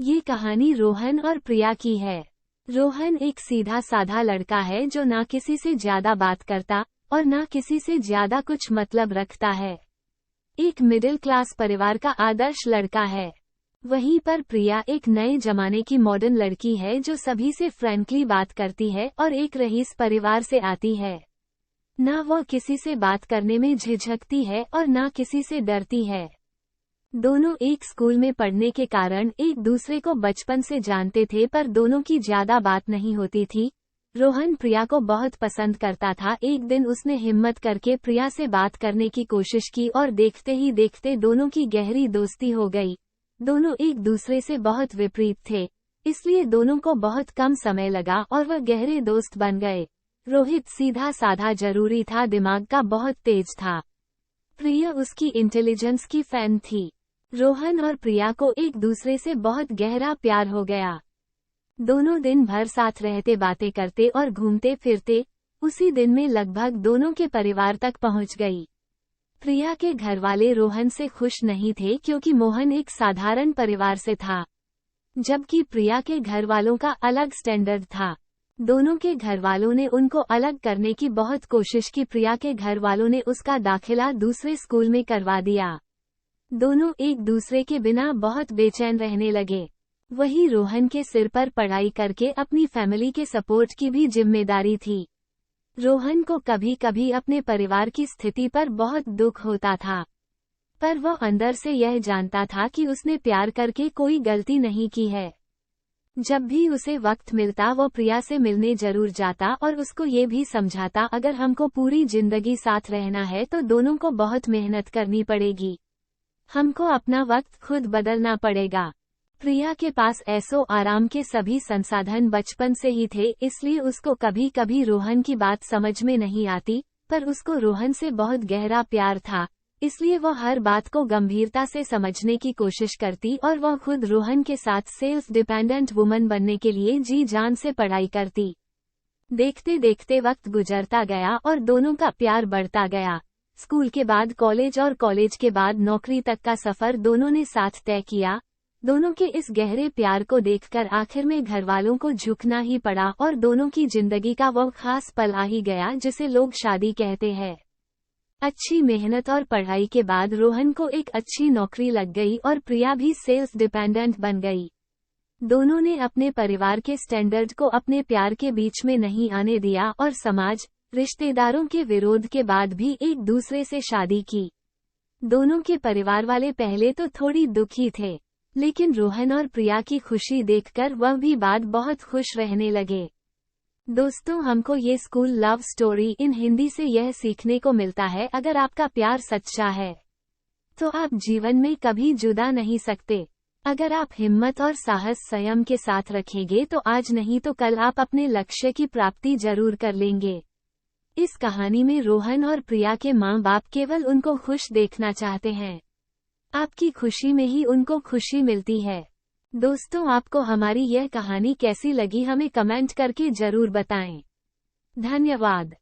ये कहानी रोहन और प्रिया की है। रोहन एक सीधा साधा लड़का है जो ना किसी से ज्यादा बात करता और ना किसी से ज्यादा कुछ मतलब रखता है। एक मिडिल क्लास परिवार का आदर्श लड़का है। वहीं पर प्रिया एक नए जमाने की मॉडर्न लड़की है जो सभी से फ्रैंकली बात करती है और एक रईस परिवार से आती है। ना वह किसी से बात करने में झिझकती है और ना किसी से डरती है। दोनों एक स्कूल में पढ़ने के कारण एक दूसरे को बचपन से जानते थे, पर दोनों की ज्यादा बात नहीं होती थी। रोहन प्रिया को बहुत पसंद करता था। एक दिन उसने हिम्मत करके प्रिया से बात करने की कोशिश की और देखते ही देखते दोनों की गहरी दोस्ती हो गई। दोनों एक दूसरे से बहुत विपरीत थे, इसलिए दोनों को बहुत कम समय लगा और वह गहरे दोस्त बन गए। रोहित सीधा साधा जरूरी था, दिमाग का बहुत तेज था। प्रिया उसकी इंटेलिजेंस की फैन थी। रोहन और प्रिया को एक दूसरे से बहुत गहरा प्यार हो गया। दोनों दिन भर साथ रहते, बातें करते और घूमते फिरते। उसी दिन में लगभग दोनों के परिवार तक पहुंच गई। प्रिया के घरवाले रोहन से खुश नहीं थे क्योंकि मोहन एक साधारण परिवार से था, जबकि प्रिया के घरवालों का अलग स्टैंडर्ड था। दोनों के घरवालों ने उनको अलग करने की बहुत कोशिश की। प्रिया के घरवालों ने उसका दाखिला दूसरे स्कूल में करवा दिया। दोनों एक दूसरे के बिना बहुत बेचैन रहने लगे। वही रोहन के सिर पर पढ़ाई करके अपनी फैमिली के सपोर्ट की भी जिम्मेदारी थी। रोहन को कभी कभी अपने परिवार की स्थिति पर बहुत दुख होता था, पर वह अंदर से यह जानता था कि उसने प्यार करके कोई गलती नहीं की है। जब भी उसे वक्त मिलता वो प्रिया से मिलने जरूर जाता और उसको ये भी समझाता, अगर हमको पूरी जिंदगी साथ रहना है तो दोनों को बहुत मेहनत करनी पड़ेगी। हमको अपना वक्त खुद बदलना पड़ेगा। प्रिया के पास ऐसो आराम के सभी संसाधन बचपन से ही थे, इसलिए उसको कभी कभी रोहन की बात समझ में नहीं आती, पर उसको रोहन से बहुत गहरा प्यार था, इसलिए वह हर बात को गंभीरता से समझने की कोशिश करती और वह खुद रोहन के साथ सेल्फ डिपेंडेंट वुमन बनने के लिए जी जान से पढ़ाई करती। देखते देखते वक्त गुजरता गया और दोनों का प्यार बढ़ता गया। स्कूल के बाद कॉलेज और कॉलेज के बाद नौकरी तक का सफर दोनों ने साथ तय किया। दोनों के इस गहरे प्यार को देखकर आखिर में घरवालों को झुकना ही पड़ा और दोनों की जिंदगी का वो खास पल आ ही गया जिसे लोग शादी कहते हैं। अच्छी मेहनत और पढ़ाई के बाद रोहन को एक अच्छी नौकरी लग गई और प्रिया भी सेल्फ डिपेंडेंट बन गई। दोनों ने अपने परिवार के स्टैंडर्ड को अपने प्यार के बीच में नहीं आने दिया और समाज, रिश्तेदारों के विरोध के बाद भी एक दूसरे से शादी की। दोनों के परिवार वाले पहले तो थोड़ी दुखी थे, लेकिन रोहन और प्रिया की खुशी देखकर वह भी बाद बहुत खुश रहने लगे। दोस्तों, हमको ये school love story in Hindi से यह सीखने को मिलता है, अगर आपका प्यार सच्चा है तो आप जीवन में कभी जुदा नहीं सकते। अगर आप हिम्मत और साहस संयम के साथ रखेंगे तो आज नहीं तो कल आप अपने लक्ष्य की प्राप्ति जरूर कर लेंगे। इस कहानी में रोहन और प्रिया के माँ बाप केवल उनको खुश देखना चाहते हैं। आपकी खुशी में ही उनको खुशी मिलती है। दोस्तों, आपको हमारी यह कहानी कैसी लगी हमें कमेंट करके जरूर बताएं। धन्यवाद।